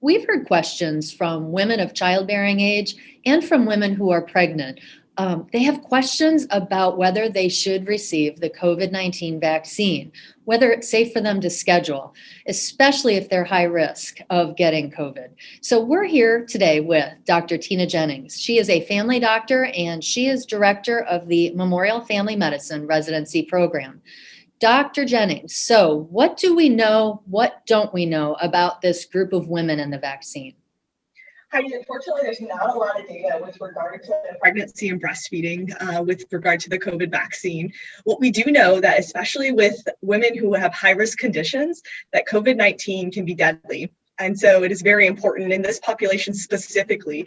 We've heard questions from women of childbearing age and from women who are pregnant. They have questions about whether they should receive the COVID-19 vaccine, whether it's safe for them to schedule, especially if they're high risk of getting COVID. So we're here today with Dr. Tina Jennings. She is a family doctor and she is director of the Memorial Family Medicine Residency Program. Dr. Jennings, so what do we know, what don't we know about this group of women and the vaccine? Heidi, unfortunately, there's not a lot of data with regard to pregnancy and breastfeeding with regard to the COVID vaccine. What we do know that especially with women who have high-risk conditions, that COVID-19 can be deadly. And so it is very important in this population specifically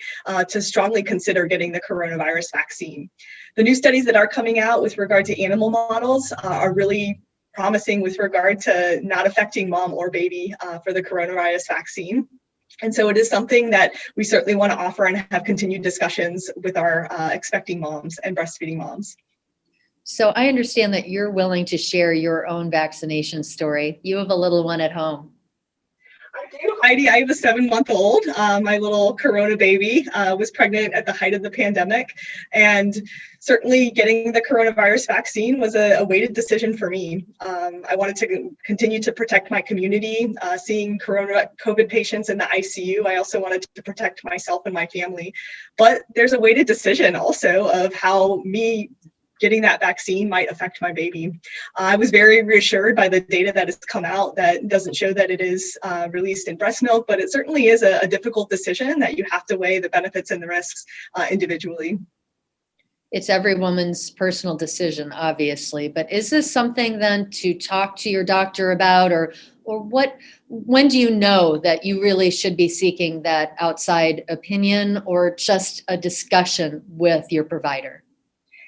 to strongly consider getting the coronavirus vaccine. The new studies that are coming out with regard to animal models are really promising with regard to not affecting mom or baby for the coronavirus vaccine. And so it is something that we certainly want to offer and have continued discussions with our expecting moms and breastfeeding moms. So I understand that you're willing to share your own vaccination story. You have a little one at home. I do, Heidi. I have a 7-month-old. My little Corona baby was pregnant at the height of the pandemic. And certainly getting the coronavirus vaccine was a weighted decision for me. I wanted to continue to protect my community, seeing COVID patients in the ICU. I also wanted to protect myself and my family. But there's a weighted decision also of how me getting that vaccine might affect my baby. I was very reassured by the data that has come out that doesn't show that it is released in breast milk, but it certainly is a difficult decision that you have to weigh the benefits and the risks individually. It's every woman's personal decision, obviously, but is this something then to talk to your doctor about, or when do you know that you really should be seeking that outside opinion or just a discussion with your provider?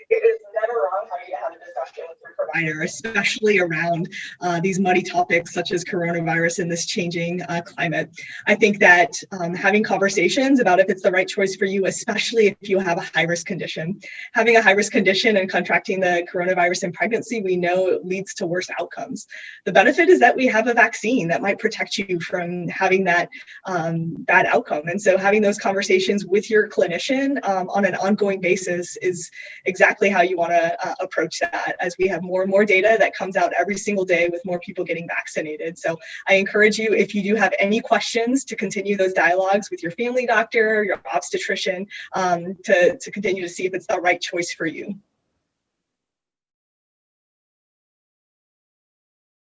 It is never wrong for you to have a discussion with your provider, especially around these muddy topics such as coronavirus in this changing climate. I think that having conversations about if it's the right choice for you, especially if you have a high-risk condition. Having a high-risk condition and contracting the coronavirus in pregnancy, we know leads to worse outcomes. The benefit is that we have a vaccine that might protect you from having that bad outcome. And so having those conversations with your clinician on an ongoing basis is exactly how you want to approach that, as we have more and more data that comes out every single day with more people getting vaccinated. So I encourage you, if you do have any questions, to continue those dialogues with your family doctor, your obstetrician, to continue to see if it's the right choice for you.